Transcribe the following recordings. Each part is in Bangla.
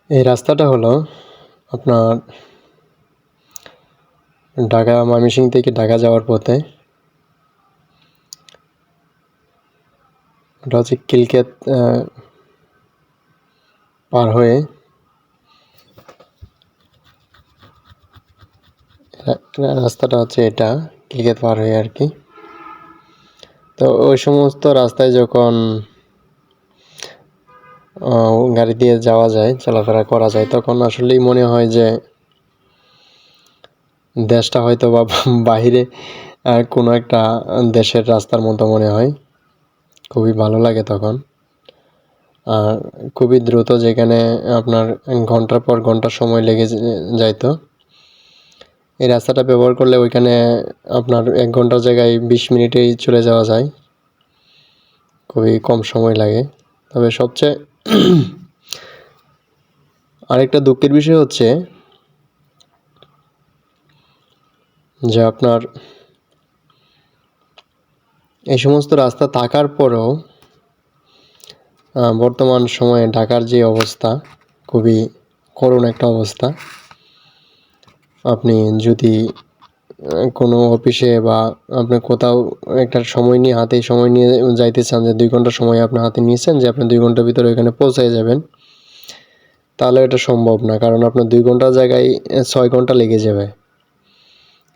এই রাস্তাটা হলো আপনার ঢাকা ময়মনসিংহ থেকে ঢাকা যাওয়ার পথে। ওটা হচ্ছে কিলকেত পার হয়ে রাস্তাটা হচ্ছে এটা, কিলকেত পার হয়ে আর কি। তো ওই সমস্ত রাস্তায় যখন গাড়ি দিয়ে যাওয়া যায়, চলাফেরা করা যায়, তখন আসলেই মনে হয় যে দেশটা হয়তো বা বাহিরে কোনো একটা দেশের রাস্তার মতো মনে হয়। খুবই ভালো লাগে তখন। আর খুবই দ্রুত, যেখানে আপনার ঘন্টার পর ঘন্টা সময় লেগে যাইতো, এই রাস্তাটা ব্যবহার করলে ওইখানে আপনার 1 ঘন্টার জায়গায় 20 মিনিটেই চলে যাওয়া যায়। খুবই কম সময় লাগে। তবে সবচেয়ে আরেকটা দুঃখের বিষয় হচ্ছে যে আপনার এই সমস্ত রাস্তা থাকার পরেও বর্তমান সময়ে ঢাকার যে অবস্থা, খুবই করুণ একটা অবস্থা। আপনি যদি কোনো অফিসে বা আপনি কোথাও একটা সময় নিয়ে সময় নিয়ে যাইতে চান, যে 2 ঘন্টা সময় আপনার হাতে নিয়েছেন যে আপনি 2 ঘন্টার ভিতরে ওখানে পৌঁছে যাবেন, তাহলে এটা সম্ভব না। কারণ আপনার 2 ঘন্টার জায়গায় 6 ঘন্টা লেগে যাবে।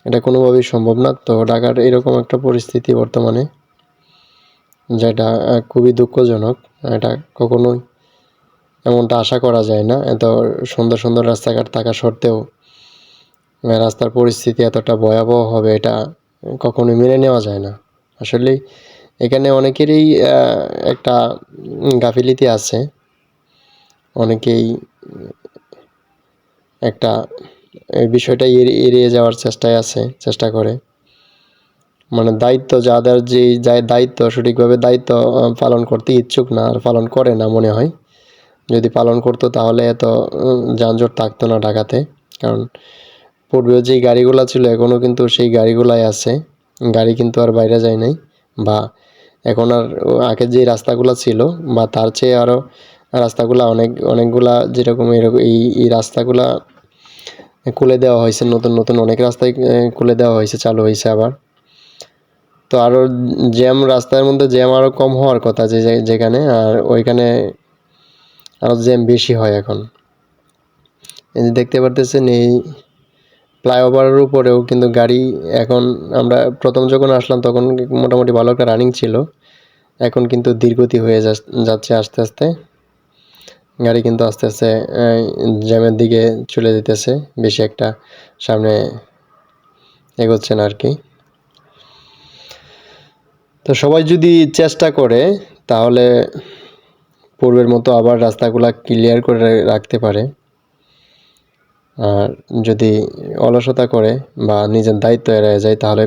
এটা কোনোভাবেই সম্ভব না। তো ঢাকার এরকম একটা পরিস্থিতি বর্তমানে, যেটা খুবই দুঃখজনক। এটা কখনোই এমনটা আশা করা যায় না। এত সুন্দর সুন্দর রাস্তাঘাট থাকা সত্ত্বেও রাস্তার পরিস্থিতি এতটা ভয়াবহ হবে, এটা কখনোই মেনে নেওয়া যায় না। আসলেই এখানে অনেকেরই একটা গাফিলতি আছে। অনেকেই একটা এই বিষয়টা এড়িয়ে যাওয়ার চেষ্টা করে। মানে দায়িত্ব, যাদের যে দায়িত্ব, সঠিকভাবে দায়িত্ব পালন করতে ইচ্ছুক না, আর পালন করে না মনে হয়। যদি পালন করতো তাহলে এত যানজট থাকতো না ঢাকাতে। কারণ পূর্বেও যেই গাড়িগুলো ছিল এখনও কিন্তু সেই গাড়িগুলাই আছে। গাড়ি কিন্তু আর বাইরে যায় নাই। বা এখন আর আগে যে রাস্তাগুলো ছিল বা তার চেয়ে আরও রাস্তাগুলা অনেকগুলা, যেরকম এরকম এই রাস্তাগুলা খুলে দেওয়া হয়েছে। নতুন নতুন অনেক রাস্তায় খুলে দেওয়া হয়েছে, চালু হয়েছে আবার। তো আরও রাস্তার মধ্যে জ্যাম আরও কম হওয়ার কথা, যেখানে, আর ওইখানে আরও জ্যাম বেশি হয় এখন। এই যে দেখতে পারতেছেন, এই ফ্লাইওভারের উপরেও কিন্তু গাড়ি, এখন আমরা প্রথম যখন আসলাম তখন মোটামুটি ভালো একটা রানিং ছিল। এখন কিন্তু ধীরগতি হয়ে যাচ্ছে আস্তে আস্তে। গাড়ি কিন্তু আস্তে আস্তে জ্যামের দিকে চলে যেতেছে, বেশি একটা সামনে এগোচ্ছে না আর কি। তো সবাই যদি চেষ্টা করে তাহলে পূর্বের মতো আবার রাস্তাগুলা ক্লিয়ার করে রাখতে পারে। আর যদি অলসতা করে বা নিজের দায়িত্ব এড়িয়ে যায় তাহলে